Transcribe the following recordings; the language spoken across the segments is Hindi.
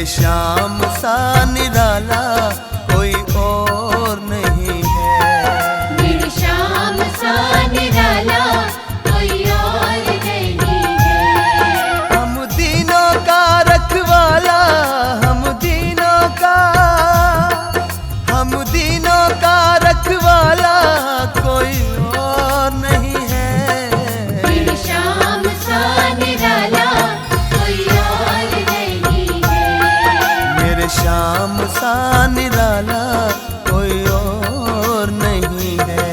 श्याम सा निराला कोई और नहीं है। मेरे श्याम सा निराला कोई और नहीं है। हम दीनों का रखवाला, हम दीनों का रखवाला कोई और नहीं है। मेरे श्याम सा निराला कोई और नहीं है। मेरे श्याम सा निराला कोई और नहीं है।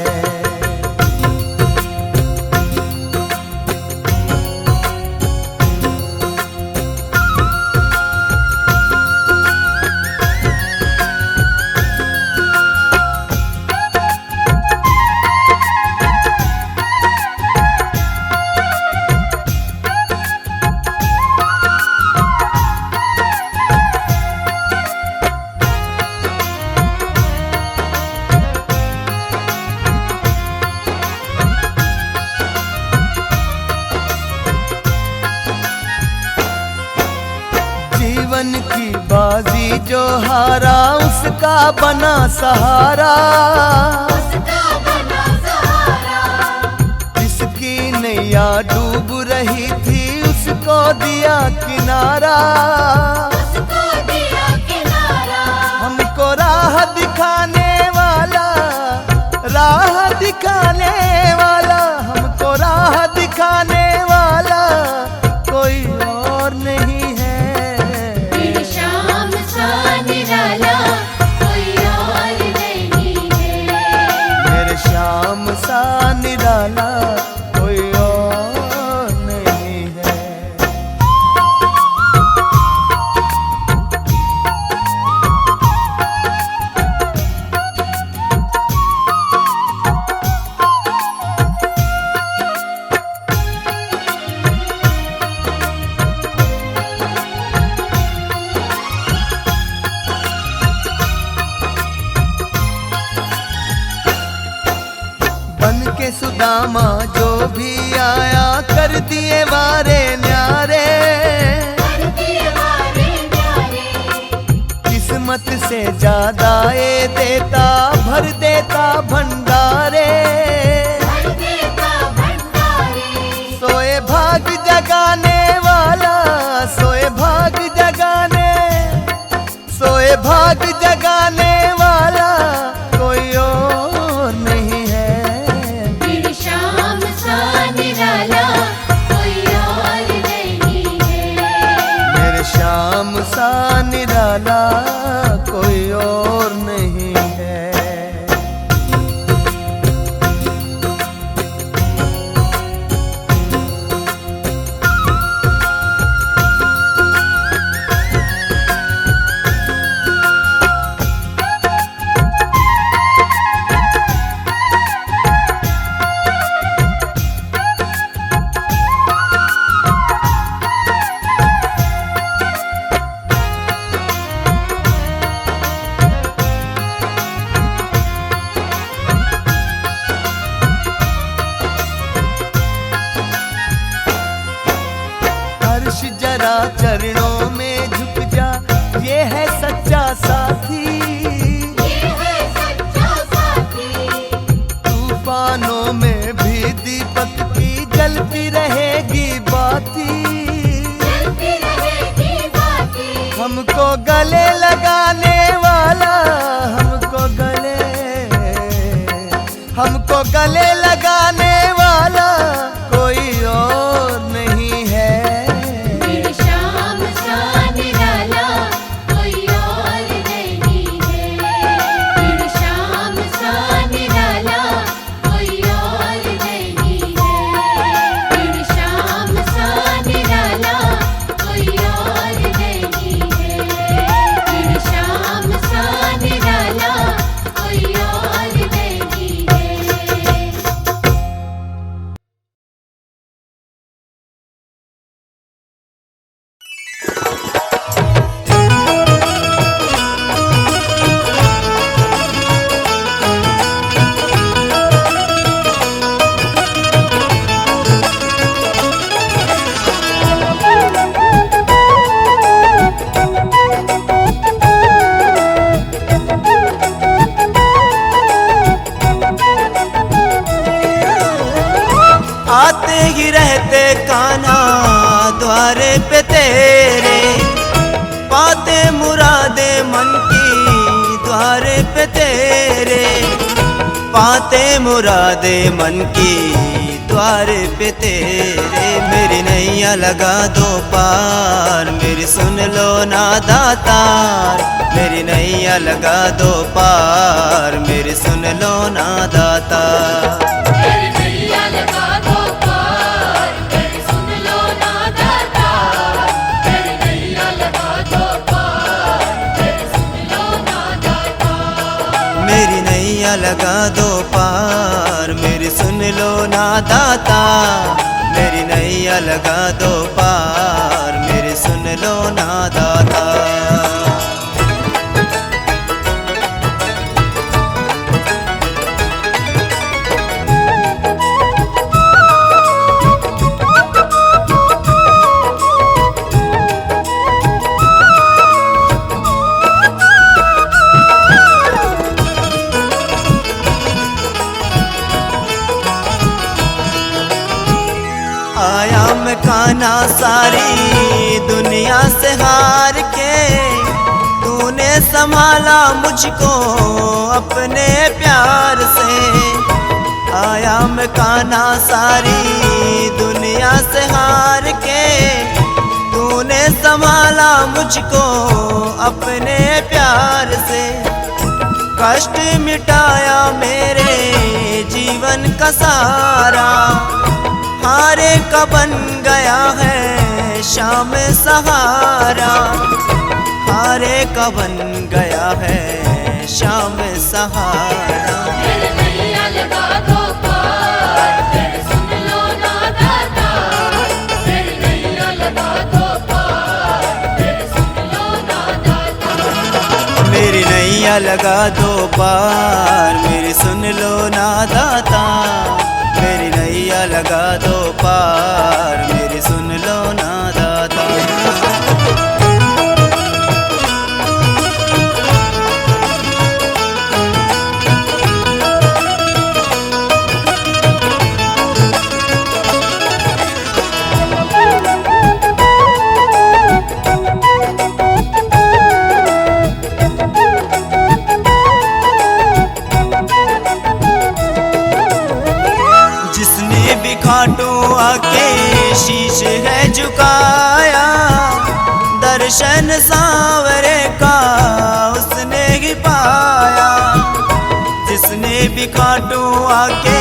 जीवन की बाजी जो हारा उसका बना सहारा, उसका बना सहारा। जिसकी नैया डूब रही थी उसको दिया किनारा, उसको दिया किनारा। हमको राह दिखाने वाला, राह दिखाने वाला, हमको राह दिखाने वाला कोई और नहीं है। मेरे श्याम सा निराला कोई और नहीं है। मेरे श्याम सा निराला कोई और नहीं है। बन के सुदामा जो भी आया कर दिए वारे न्यारे, कर दिए वारे न्यारे। किस्मत से ज्यादा ये देता भर देता भंडारे, भर देता भंडारे। सोए भाग जगाने वाला, सोए भाग जगाने, सोए भाग जगाने वाला कोई और नहीं है। मेरे श्याम सा निराला कोई और नहीं है। मेरे श्याम सा निराला कोई और नहीं है। हर्ष जरा चरणों में झुक जा, ये है सच्चा साथी। ये है सच्चा साथी। तूफानों में भी दीपक की जलती रहेगी बाती। चलती रहेगी बातें। हमको गले लगाने वाला, हमको गले लगाने वाला कोई और नहीं है। मेरे श्याम सा निराला कोई और नहीं है। मेरे श्याम सा निराला कोई और नहीं है। मेरे श्याम सा निराला कोई और नहीं है। मेरे आते ही रहते कान्हा द्वारे पे तेरे, पाते मुरादे मन की द्वारे पे तेरे, पाते मुरादे मन की द्वारे पे तेरे। मेरी नैया लगा दो पार, मेरी सुन लो ना दातार, मेरी नैया लगा दो पार, मेरी सुन लो ना दातार। मेरी नैया लगा दो पार, मेरी सुन लो ना दातार, मेरी नैया लगा दो पार, मेरी सुन लो ना दातार। मेरी नैया लगा दो पार, मेरी सुन लो ना दाता, मेरी नैया लगा दो पार, मेरी सुन लो ना दाता। आया मैं कान्हा सारी दुनिया से हार के, तूने संभाला मुझको अपने प्यार से। आया मैं कान्हा सारी दुनिया से हार के, तूने संभाला मुझको अपने प्यार से। कष्ट मिटाया मेरे जीवन का सारा, हारे का बन गया है शाम सहारा, हारे का बन गया है शाम सहारा। मेरी नैया लगा दो पार, मेरी सुन लो ना दातार, मेरी नैया लगा दो पार, मेरी सुन लो ना दातार। मेरी नैया लगा दो पार, मेरी सुन लो ना दाता, मेरी नैया लगा दो पार, मेरी सुन लो ना दाता। जिसने भी खाटू आके शीश है झुकाया, दर्शन सांवरे का उसने ही पाया। जिसने भी खाटू आके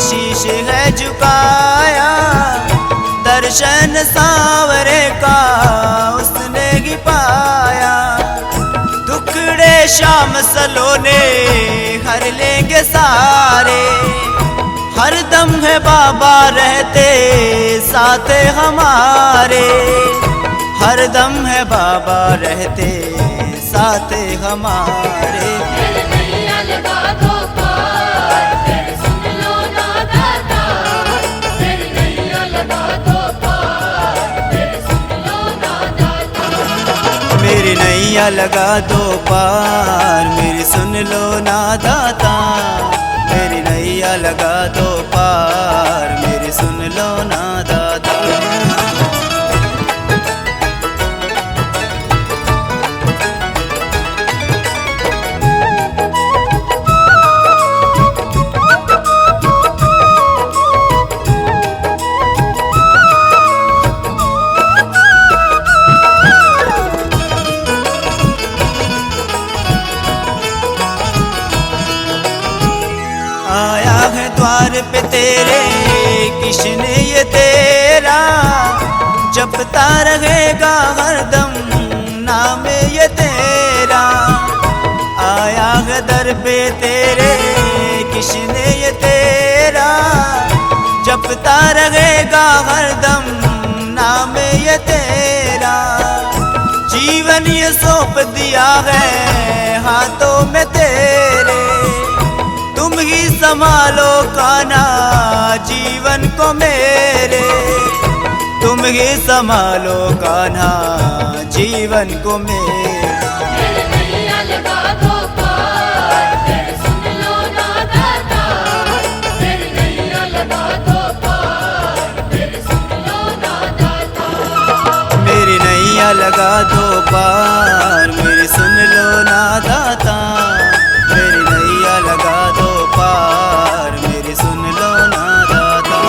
शीश है झुकाया, दर्शन सांवरे का उसने ही पाया। दुखड़े शाम सलोने हर लेंगे सारे, हर दम है बाबा रहते साथ हमारे, हर दम है बाबा रहते साथ हमारे। मेरी नैया लगा दो पार, मेरी सुन लो ना दातार, मेरी नैया लगा दो पार, मेरी सुन लो ना दातार। मेरी नैया लगा दो पार, मेरी सुन लो ना दाता, मेरी नैया लगा दो पार, मेरी सुन लो ना दाता। आया है द्वार पे तेरे कृष्ण ये तेरा, जपता रहेगा हरदम नाम ये तेरा। आया है दर पे तेरे कृष्ण ये तेरा, जपता रहेगा हरदम नाम ये तेरा। जीवन ये सौंप दिया है हाथों में तेरे, तुम ही संभालो कान्हा जीवन को मेरे, तुम ही संभालो कान्हा जीवन को मेरे। मेरी नैया लगा दो पार, मेरी सुन लो ना दातार, मेरी नैया लगा दो पार, लगा दो पार मेरी सुन लो ना दाता, मेरी नैया लगा दो पार मेरी सुन लो ना दाता।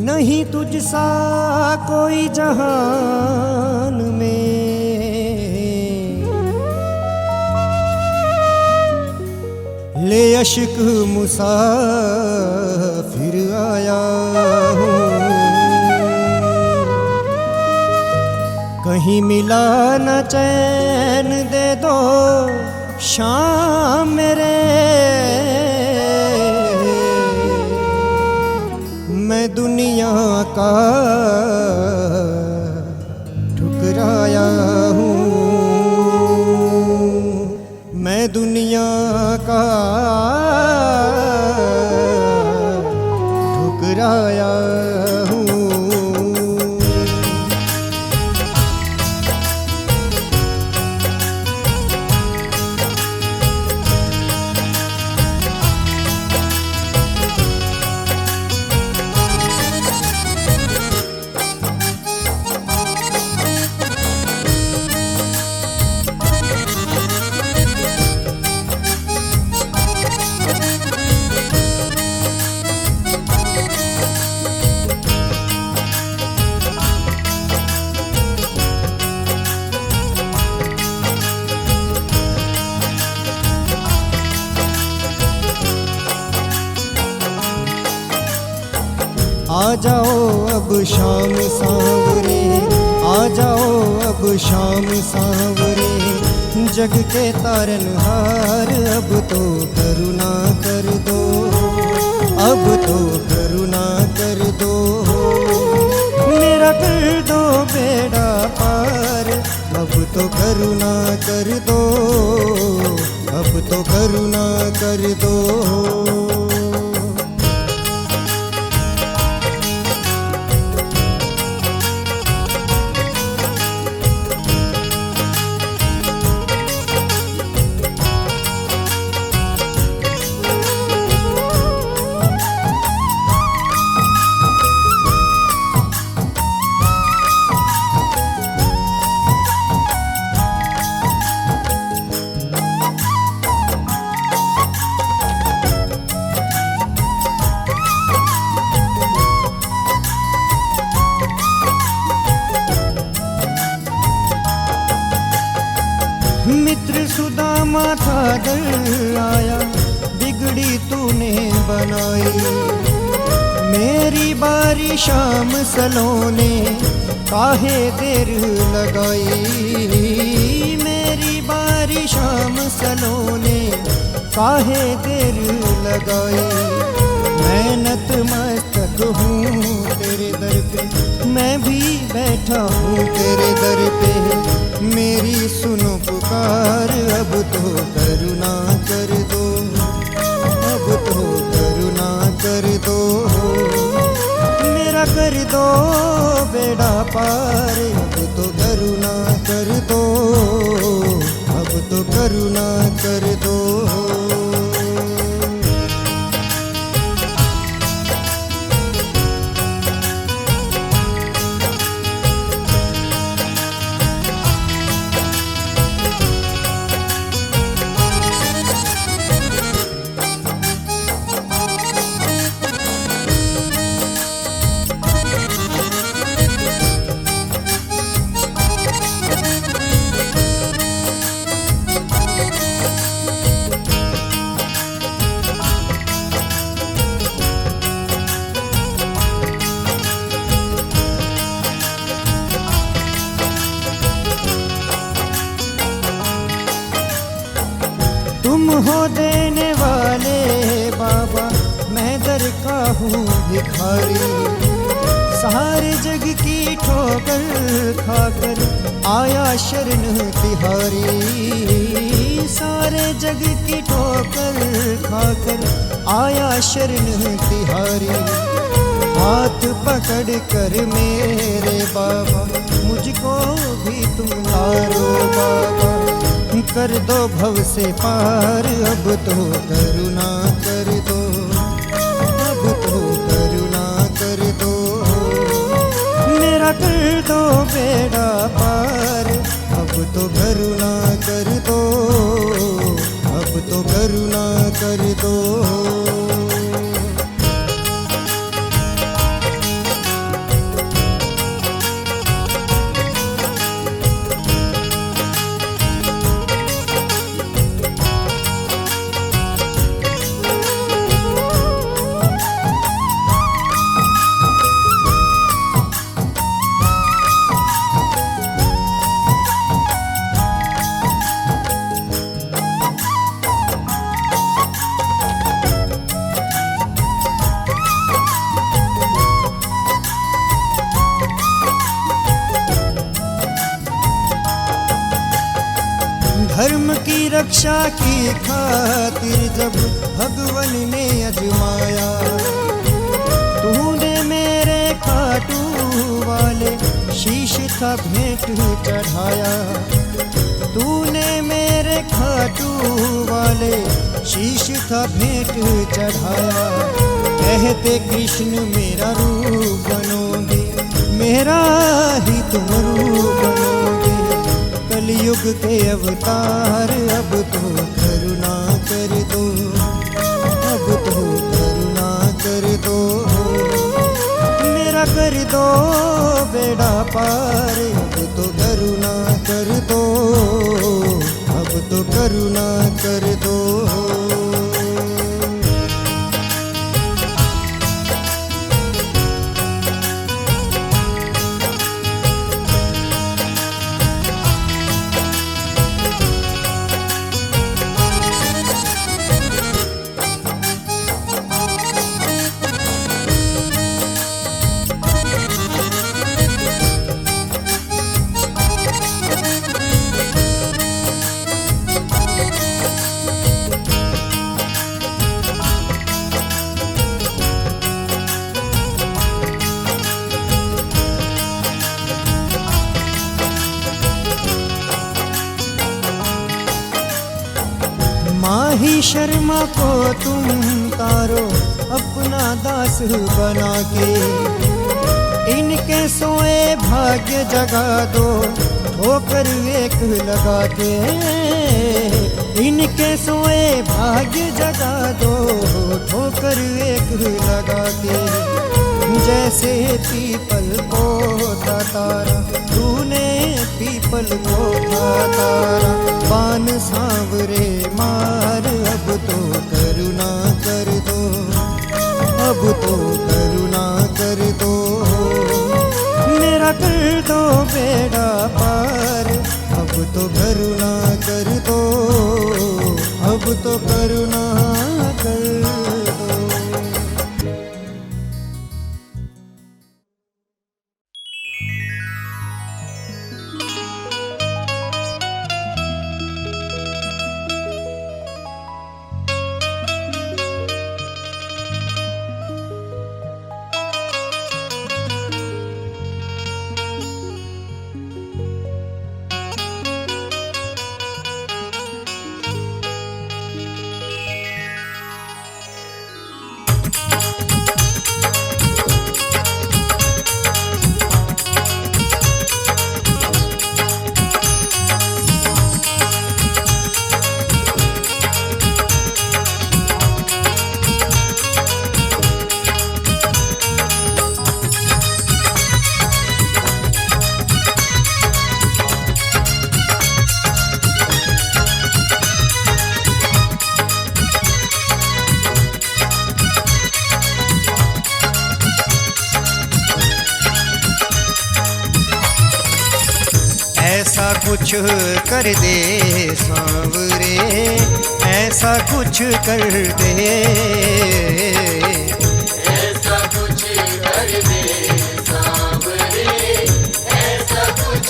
नहीं तुझसा कोई जहान में, ले अश्क मुसाफिर आया हूँ। कहीं मिला न चैन दे दो शाम मेरे, मैं दुनिया का ठुकराया हूँ, मैं दुनिया का ठुकराया हूँ। आ जाओ अब शाम सांवरे, आ जाओ अब शाम सांवरे, जग के तारनहार अब तो करुणा कर दो, अब तो करुणा कर दो, मेरा कर दो बेड़ा पार, अब तो करुणा कर दो, अब तो करुणा कर दो। मित्र सुदामा था दर आया, बिगड़ी तूने बनाई, मेरी बारी शाम सलोने काहे देर लगाई, मेरी बारी शाम सलोने काहे देर लगाई। मैं नतमस्तक हूँ तेरे दर पे, मैं भी बैठा हूँ तेरे दर पे, मेरी सुनो पुकार, अब तो करुणा कर दो, अब तो करुणा कर दो, मेरा कर दो बेड़ा पार, अब तो करुणा कर दो, अब तो करुणा कर दो। तुम हो देने वाले बाबा, मैं दर का हूँ भिखारी, सारे जग की ठोकर खाकर आया शरण तिहारी, सारे जग की ठोकर खाकर आया शरण तिहारी। हाथ पकड़ कर मेरे बाबा, मुझको भी तुम लारो बाबा, कर दो भव से पार, अब तो करुणा कर दो, दो बेड़ा पार, अब तो करुणा कर दो, अब तो करुणा कर दो। धर्म की रक्षा की खातिर जब भगवन ने अजमाया, तूने मेरे खाटू वाले शीश था भेंट चढ़ाया, तूने मेरे खाटू वाले शीश था भेंट चढ़ाया। कहते कृष्ण मेरा रूप बनोगे, मेरा ही तुम रूप बनोगे, कलयुग के अवतार अब तो करुणा कर दो, अब तो करुणा कर दो। मेरा कर दो बेड़ा पार, अब तो करुणा कर दो, अब तो करुणा कर दो। माही शर्मा को तुम तारो अपना दास बना के, इनके सोए भाग्य जगा दो ठोकर एक लगा के, इनके सोए भाग्य जगा दो ठोकर एक लगा के। जैसे पीपल को था तारा, तूने पीपल को था तारा, पान सांवरे मार, अब तो करुणा कर दो, अब तो करुणा कर दो। मेरा कर दो बेड़ा पार, अब तो करुणा कर दो, अब तो करुणा कर दो। ऐसा कुछ कर दे सांवरे, ऐसा कुछ कर दे, ऐसा कुछ कर दे सांवरे, ऐसा कुछ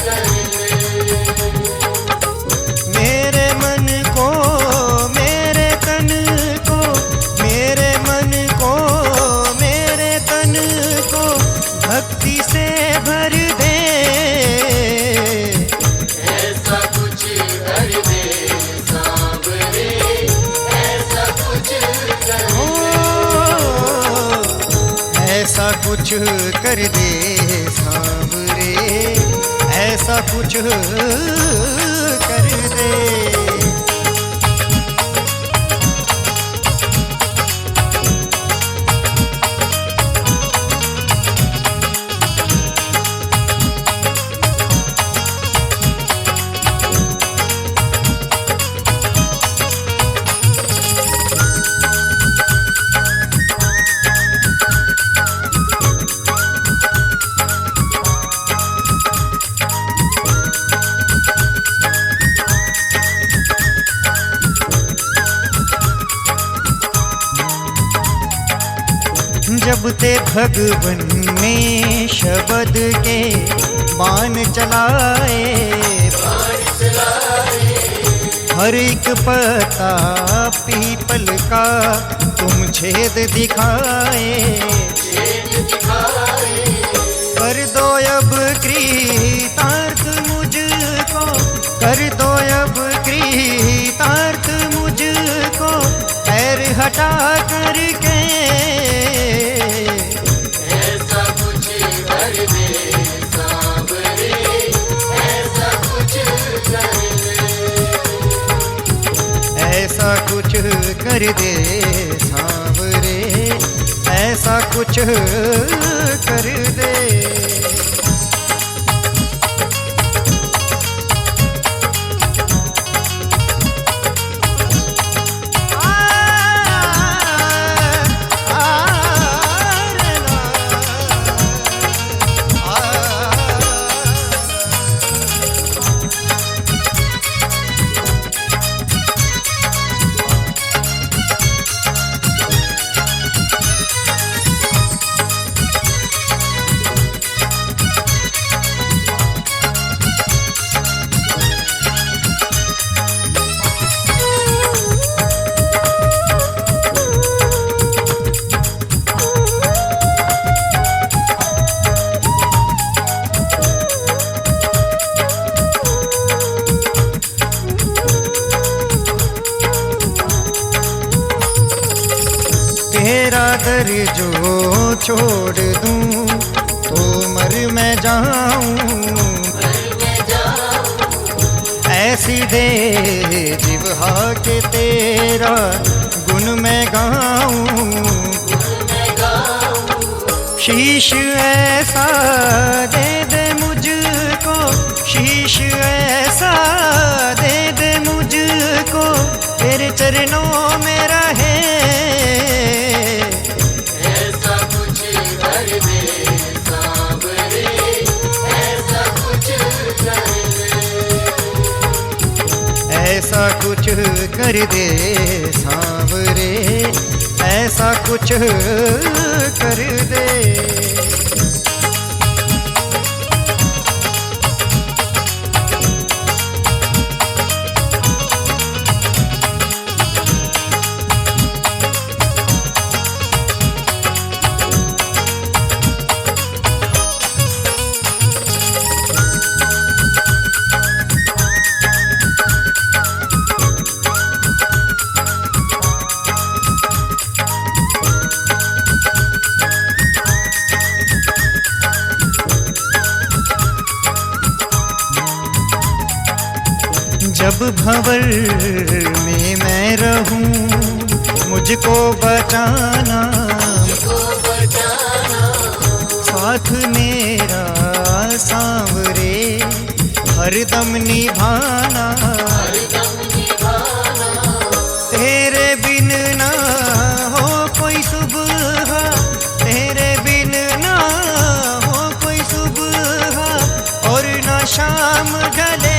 कर दे। मेरे मन को, मेरे तन को, मेरे मन को, मेरे तन को भक्ति से भर दे। ऐसा कुछ कर दे सांवरे, ऐसा कुछ कर दे। ऐसा कुछ कर दे सांवरे, कुछ कर दे। जब ते भगवन ने शब्द के बाण चलाए, हर एक पत्ता पीपल का तुम छेद दिखाए। कर दो अब कृतार्थ मुझको, कर दो अब कृतार्थ मुझको, पैर हटा करके ऐसा कुछ कर दे सांवरे, ऐसा कुछ कर दे, ऐसा कुछ कर दे सांवरे, ऐसा कुछ कर दे। तेरा दर जो छोड़ दूं तो मर मैं जाऊं, ऐसी दे जिह्वा के तेरा गुण मैं गाऊं। शीश ऐसा दे दे मुझको, शीश ऐसा दे दे मुझको, तेरे चरणों में रहे। ऐसा कुछ कर दे सांवरे, ऐसा कुछ कर दे, ऐसा कुछ कर दे सांवरे, ऐसा कुछ कर दे। जब भंवर में मैं रहूं मुझको बचाना, साथ मेरा सांवरे हरदम निभाना। तेरे बिन ना हो कोई सुबह, तेरे बिन ना हो कोई सुबह, और ना शाम ढले।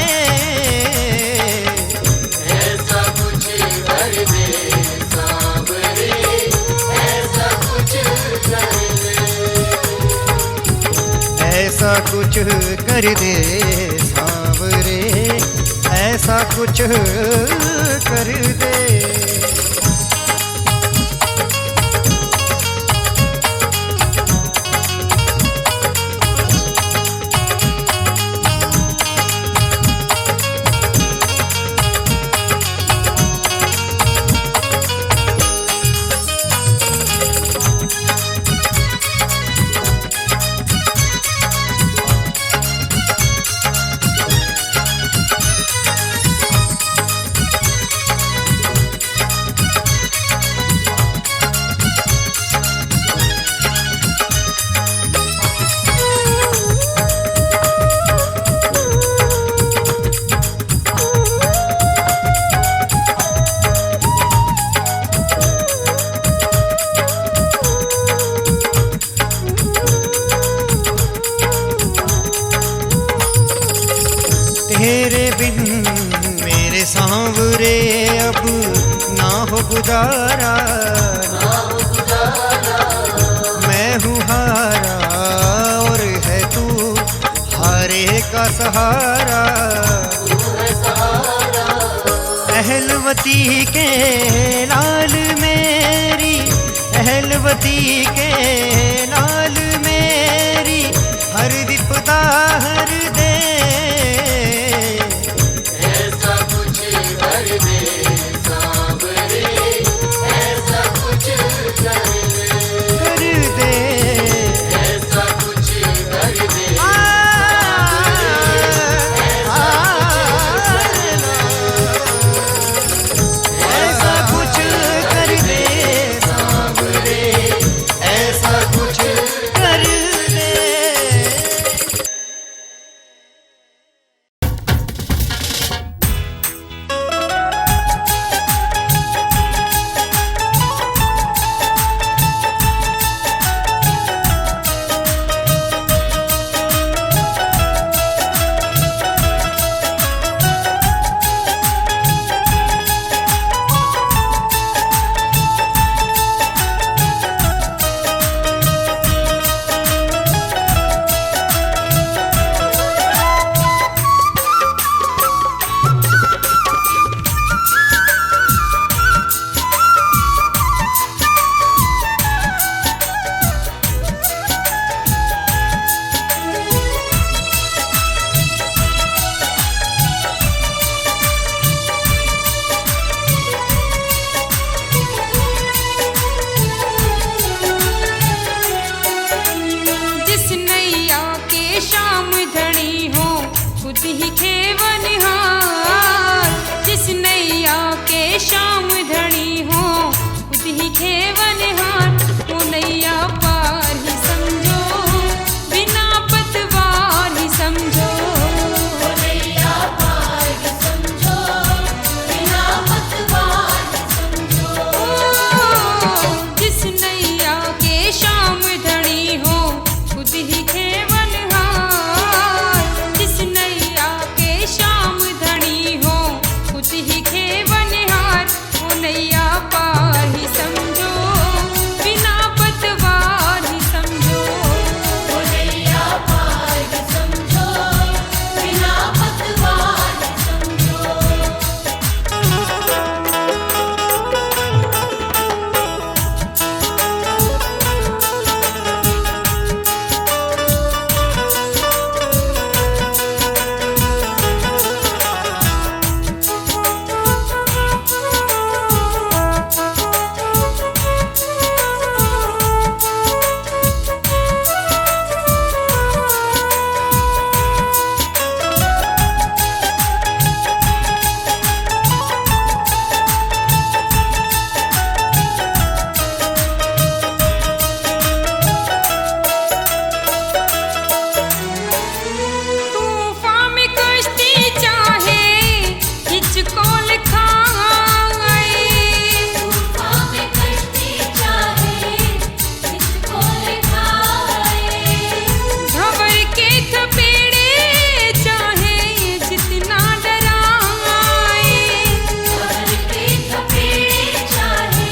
ऐसा कुछ कर दे सांवरे, ऐसा कुछ कर दे, ऐसा कुछ कर दे सांवरे, ऐसा कुछ कर दे। सांवरे अब ना हो गुजारा, मैं हूँ हारा और है तू हारे का सहारा। अहलवती के लाल मेरी, अहलवती के लाल मेरी, हर विपदा हर दे, ऐसा कुछ कर दे सांवरे, ऐसा कुछ कर दे, ऐसा कुछ कर दे। ऐसा कुछ कर दे सांवरे, ऐसा कुछ कर दे। जिस नैया के शाम धनी हो खुद ही खेवनहार, जिस नैया के शाम धनी हो खुद ही खेवनहार, वो नैया पार ही समझो बिना पतवार ही समझो, वो नैया पार ही समझो बिना पतवार ही समझो। जिस नैया के शाम धनी हो खुद ही खेवनहार, जिस नैया के शाम धनी हो खुद ही खेवनहार, वो नैया पार ही समझो बिना पतवार ही समझो, वो नैया पार ही समझो बिना पतवार ही समझो। तूफान में कश्ती चाहे हिचकोल खाए, तूफान में कश्ती चाहे किसको लिखाए, घबर के थपेड़े चाहे जितना डराए, और के थपेड़े चाहे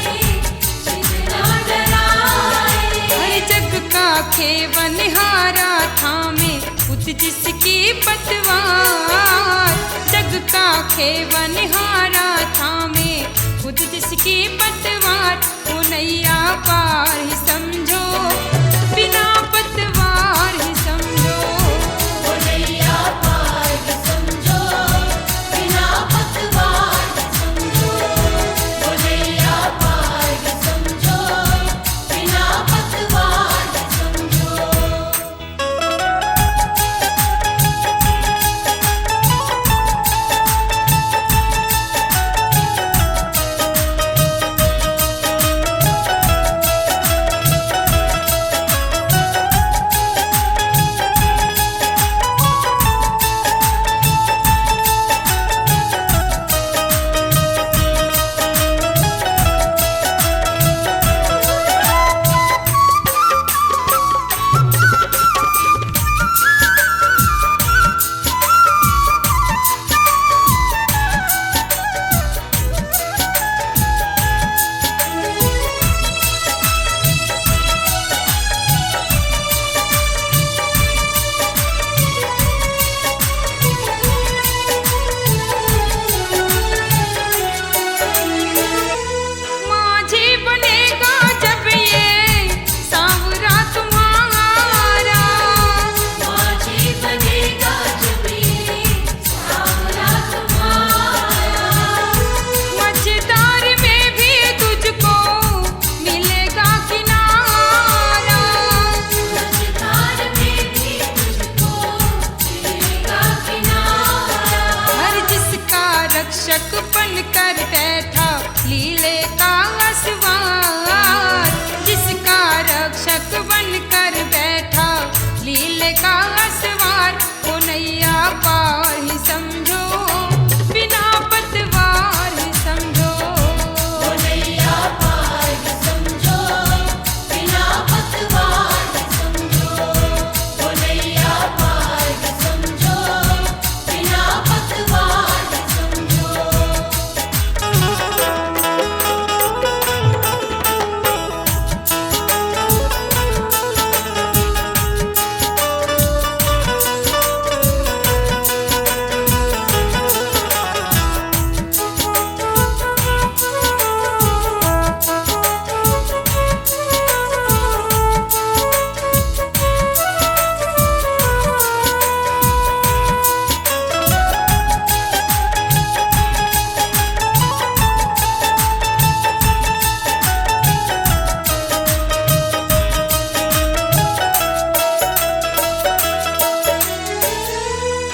जितना डराए। हर जग का खेवनहारा थामे खुद जिसकी पतवार, जग का खेवनहारा थामे खुद जिसकी पतवार, वो नैया पार ही समझो बिना पतवार ही समझो, वो नैया पार ही समझो बिना पतवार ही समझो, वो नैया पार ही समझो बिना पतवार ही समझो। रक्षक बनकर बैठा लीले का असवार, जिसका रक्षक बनकर बैठा लीले का असवार, वो नैया पार ही समझो बिना पतवार ही समझो। वो नैया पार ही समझो बिना पतवार ही समझो। वो नैया पार ही समझो बिना पतवार ही समझो।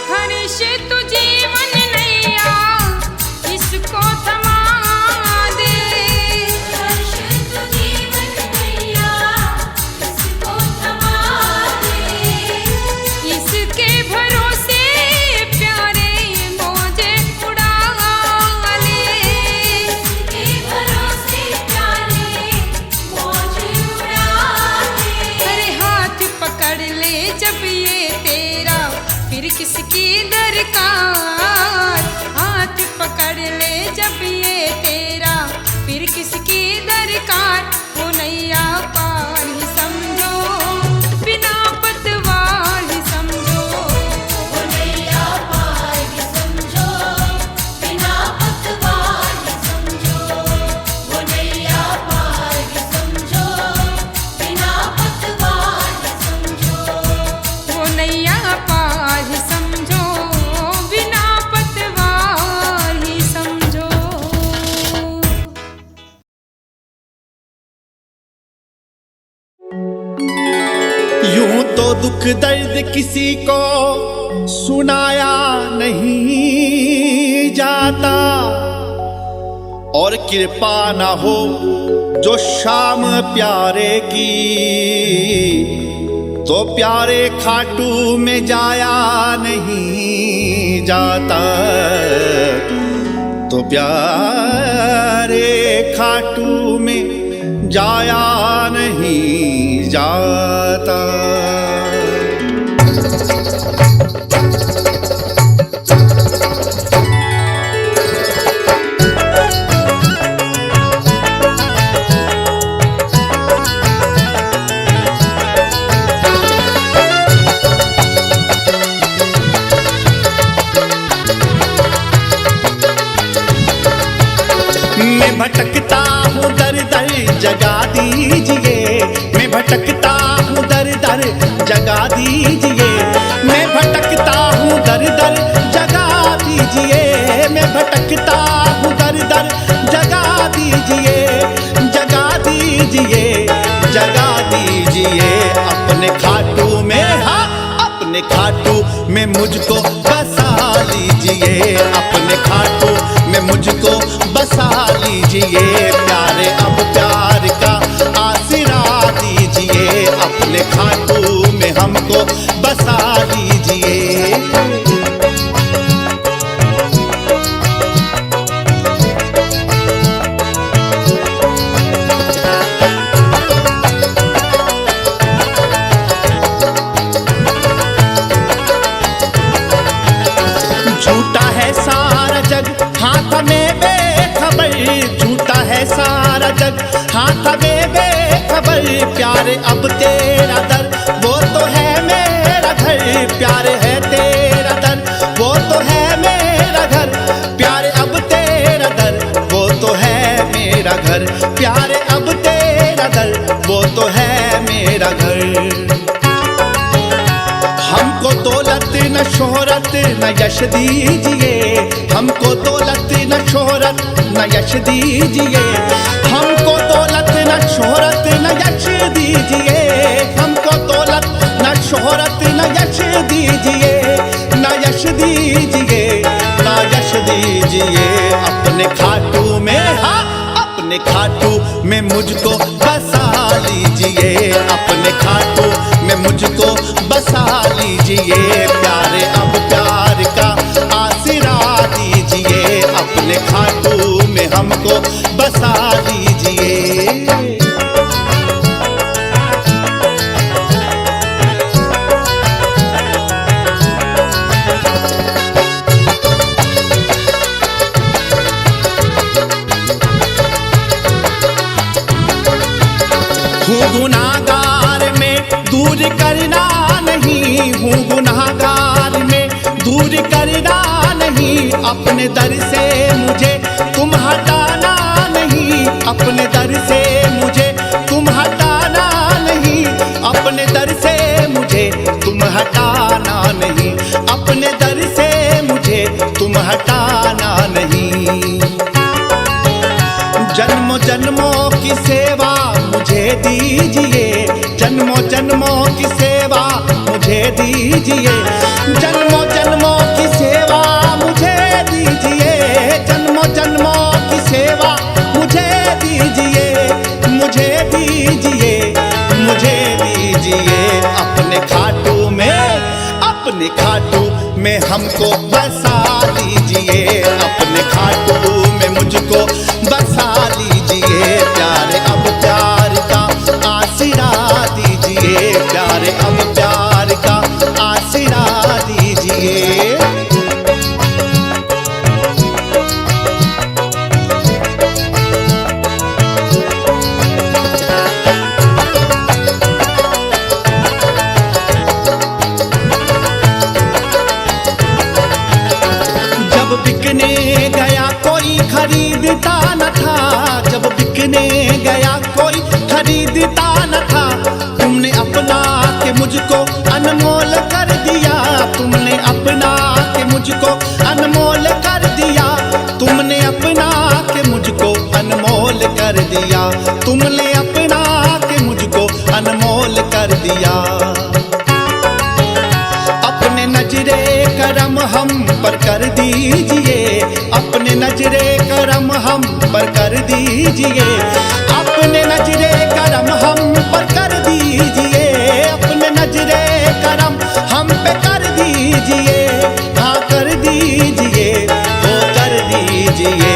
हर्ष तु जीवन नैया इसको थमा दे, हर्ष तु जीवन नैया इसको थमा दे। इसके भरोसे प्यारे मौजे उड़ा ले। इसके भरोसे प्यारे मौज उड़ा दे। अरे हाथ पकड़ ले जब ये तेरा फिर किसकी दरकार, हाथ पकड़ ले जब ये तेरा फिर किसकी दरकार, वो नैया पार ही समझो बिना पतवार ही समझो। वो नैया पार ही समझो बिना पतवार ही समझो। वो नैया पार ही समझो बिना पतवार ही समझो। वो नैया पार ही समझो बिना पतवार ही समझो। यूं तो दुख दर्द किसी को सुनाया नहीं जाता, और कृपा न हो जो शाम प्यारे की, तो प्यारे खाटू में जाया नहीं जाता, तो प्यारे खाटू में जाया नहीं जाता। मैं भटकता हूँ दर दर जगा दीजिए, मैं भटकता हूँ दर दर जगा दीजिए, मैं भटकता हूँ दर दर जगा दीजिए, मैं भटकता हूँ दर दर जगा दीजिए, जगा दीजिए, जगा दीजिए अपने खाटू में, हाँ अपने खाटू में मुझको बसा लीजिए, अपने खाटू में मुझको बसा लीजिए, प्यारे अब प्यार का आसरा दीजिए, अपने खाटू में हमको बसा लीजिए। झूठा है सारा जग हाथ में बेखबर, झूठा है सारा जग हाथ में बेखबर, प्यारे अब तेरा दर वो तो है मेरा घर, प्यारे है तेरा दर वो तो है मेरा घर, प्यारे अब तेरा दर वो तो है मेरा घर, प्यारे अब तेरा दर वो तो है मेरा घर। हमको दौलत न शोहरत न यश दीजिए, हमको दौलत न शोहरत न यश दीजिए, हमको दौलत न शोहरत न यश दीजिए, हमको दौलत न शोहरत न यश दीजिए, न यश दीजिए, न यश दीजिए। दीजिए अपने खाटू में, हाँ अपने खाटू में मुझको बसा लीजिए, अपने खाटू में मुझको बसा लीजिए। प्यारे अब प्यार का आसरा दीजिए, अपने खाटू में हमको बसा लीजिए। हूँ गुनाहगार में दूर करना नहीं, हूँ गुनाहगार में दूर करना नहीं, अपने दर से मुझे तुम हटाना नहीं, अपने दर से मुझे तुम हटाना नहीं, अपने दर से मुझे तुम हटाना नहीं, अपने दर से मुझे तुम हटाना नहीं। जन्मों जन्मों की सेवा मुझे दीजिए, जन्मों जन्मों की सेवा मुझे दीजिए, जन्मों जन्मों की सेवा मुझे दीजिए, जन्मों जन्मों की सेवा मुझे दीजिए, मुझे दीजिए, मुझे दीजिए। अपने खाटू में, अपने खाटू में हमको बसा लीजिए, अपने खाटू में मुझको बसा लीजिए। प्यारे अब प्यार का आसरा दीजिए, प्यारे अब प्यार का आसरा दीजिए। जब बिकने गया कोई खरीदता न था, जब बिकने गया कोई खरीदता न था, तुमने अपना के मुझको अनमोल कर दिया, तुमने अपना के मुझको अनमोल कर दिया, तुमने अपना के मुझको अनमोल कर दिया, तुमने अपना के मुझको अनमोल कर दिया। अपने नजरे करम हम पर कर दीजिए, अपने नजरे करम हम पर कर दीजिए, अपने नजरे करम हम पर कर दीजिए, अपने नजरे करम हम पे कर दीजिए, हाँ कर दीजिए, वो कर दीजिए।